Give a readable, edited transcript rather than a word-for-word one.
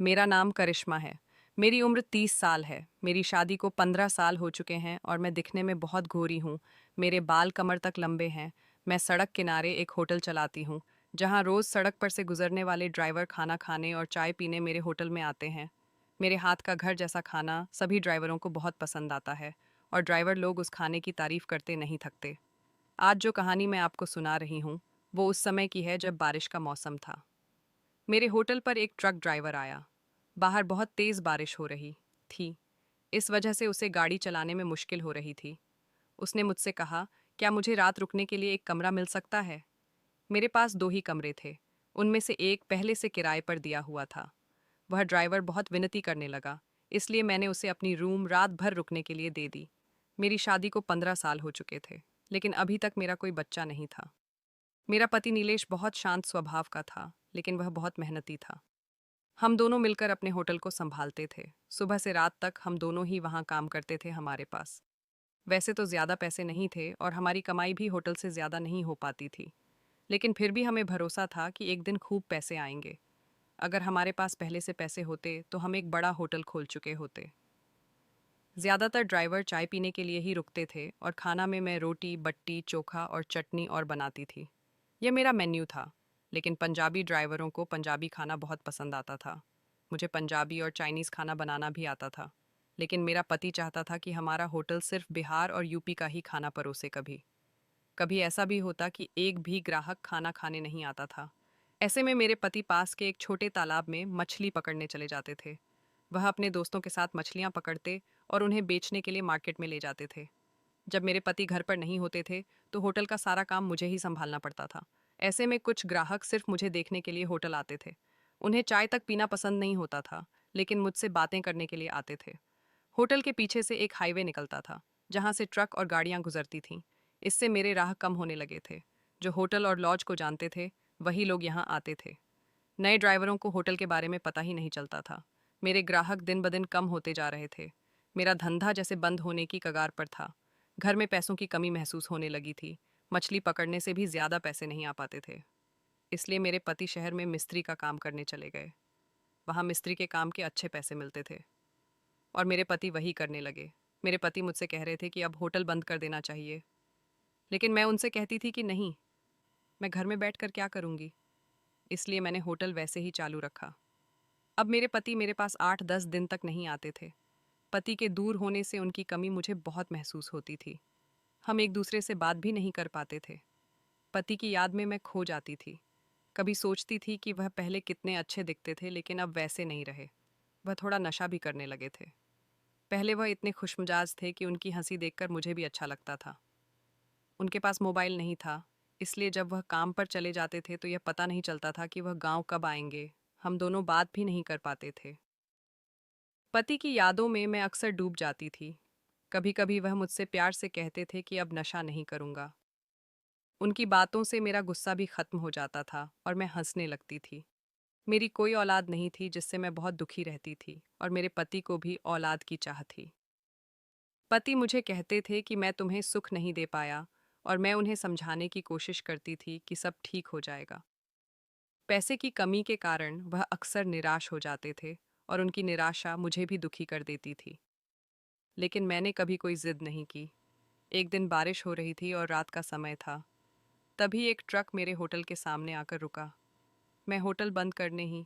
मेरा नाम करिश्मा है। मेरी उम्र 30 साल है। मेरी शादी को 15 साल हो चुके हैं और मैं दिखने में बहुत गोरी हूँ। मेरे बाल कमर तक लंबे हैं। मैं सड़क किनारे एक होटल चलाती हूँ, जहाँ रोज़ सड़क पर से गुजरने वाले ड्राइवर खाना खाने और चाय पीने मेरे होटल में आते हैं। मेरे हाथ का घर जैसा खाना सभी ड्राइवरों को बहुत पसंद आता है और ड्राइवर लोग उस खाने की तारीफ करते नहीं थकते। आज जो कहानी मैं आपको सुना रही हूँ, वो उस समय की है जब बारिश का मौसम था। मेरे होटल पर एक ट्रक ड्राइवर आया। बाहर बहुत तेज बारिश हो रही थी। इस वजह से उसे गाड़ी चलाने में मुश्किल हो रही थी। उसने मुझसे कहा, क्या मुझे रात रुकने के लिए एक कमरा मिल सकता है? मेरे पास दो ही कमरे थे। उनमें से एक पहले से किराए पर दिया हुआ था। वह ड्राइवर बहुत विनती करने लगा, इसलिए मैंने उसे अपनी रूम रात भर रुकने के लिए दे दी। मेरी शादी को 15 साल हो चुके थे, लेकिन अभी तक मेरा कोई बच्चा नहीं था। मेरा पति नीलेश बहुत शांत स्वभाव का था, लेकिन वह बहुत मेहनती था। हम दोनों मिलकर अपने होटल को संभालते थे। सुबह से रात तक हम दोनों ही वहाँ काम करते थे। हमारे पास वैसे तो ज़्यादा पैसे नहीं थे और हमारी कमाई भी होटल से ज़्यादा नहीं हो पाती थी, लेकिन फिर भी हमें भरोसा था कि एक दिन खूब पैसे आएंगे। अगर हमारे पास पहले से पैसे होते तो हम एक बड़ा होटल खोल चुके होते। ज़्यादातर ड्राइवर चाय पीने के लिए ही रुकते थे और खाना में मैं रोटी, बट्टी, चोखा और चटनी और बनाती थी। यह मेरा मेन्यू था, लेकिन पंजाबी ड्राइवरों को पंजाबी खाना बहुत पसंद आता था। मुझे पंजाबी और चाइनीज़ खाना बनाना भी आता था, लेकिन मेरा पति चाहता था कि हमारा होटल सिर्फ बिहार और यूपी का ही खाना परोसे। कभी कभी ऐसा भी होता कि एक भी ग्राहक खाना खाने नहीं आता था। ऐसे में मेरे पति पास के एक छोटे तालाब में मछली पकड़ने चले जाते थे। वह अपने दोस्तों के साथ मछलियाँ पकड़ते और उन्हें बेचने के लिए मार्केट में ले जाते थे। जब मेरे पति घर पर नहीं होते थे, तो होटल का सारा काम मुझे ही संभालना पड़ता था। ऐसे में कुछ ग्राहक सिर्फ मुझे देखने के लिए होटल आते थे। उन्हें चाय तक पीना पसंद नहीं होता था, लेकिन मुझसे बातें करने के लिए आते थे। होटल के पीछे से एक हाईवे निकलता था, जहाँ से ट्रक और गाड़ियाँ गुजरती थीं। इससे मेरे राह कम होने लगे थे। जो होटल और लॉज को जानते थे, वही लोग यहाँ आते थे। नए ड्राइवरों को होटल के बारे में पता ही नहीं चलता था। मेरे ग्राहक दिन ब दिन कम होते जा रहे थे। मेरा धंधा जैसे बंद होने की कगार पर था। घर में पैसों की कमी महसूस होने लगी थी। मछली पकड़ने से भी ज़्यादा पैसे नहीं आ पाते थे। इसलिए मेरे पति शहर में मिस्त्री का काम करने चले गए। वहाँ मिस्त्री के काम के अच्छे पैसे मिलते थे और मेरे पति वही करने लगे। मेरे पति मुझसे कह रहे थे कि अब होटल बंद कर देना चाहिए, लेकिन मैं उनसे कहती थी कि नहीं, मैं घर में बैठकर क्या करूँगी। इसलिए मैंने होटल वैसे ही चालू रखा। अब मेरे पति मेरे पास 8-10 दिन तक नहीं आते थे। पति के दूर होने से उनकी कमी मुझे बहुत महसूस होती थी। हम एक दूसरे से बात भी नहीं कर पाते थे। पति की याद में मैं खो जाती थी। कभी सोचती थी कि वह पहले कितने अच्छे दिखते थे, लेकिन अब वैसे नहीं रहे। वह थोड़ा नशा भी करने लगे थे। पहले वह इतने खुशमिजाज थे कि उनकी हंसी देखकर मुझे भी अच्छा लगता था। उनके पास मोबाइल नहीं था, इसलिए जब वह काम पर चले जाते थे तो यह पता नहीं चलता था कि वह गांव कब आएंगे। हम दोनों बात भी नहीं कर पाते थे। पति की यादों में मैं अक्सर डूब जाती थी। कभी कभी वह मुझसे प्यार से कहते थे कि अब नशा नहीं करूँगा। उनकी बातों से मेरा गुस्सा भी खत्म हो जाता था और मैं हंसने लगती थी। मेरी कोई औलाद नहीं थी, जिससे मैं बहुत दुखी रहती थी, और मेरे पति को भी औलाद की चाह थी। पति मुझे कहते थे कि मैं तुम्हें सुख नहीं दे पाया, और मैं उन्हें समझाने की कोशिश करती थी कि सब ठीक हो जाएगा। पैसे की कमी के कारण वह अक्सर निराश हो जाते थे और उनकी निराशा मुझे भी दुखी कर देती थी। लेकिन मैंने कभी कोई जिद नहीं की। एक दिन बारिश हो रही थी और रात का समय था। तभी एक ट्रक मेरे होटल के सामने आकर रुका। मैं होटल बंद करने ही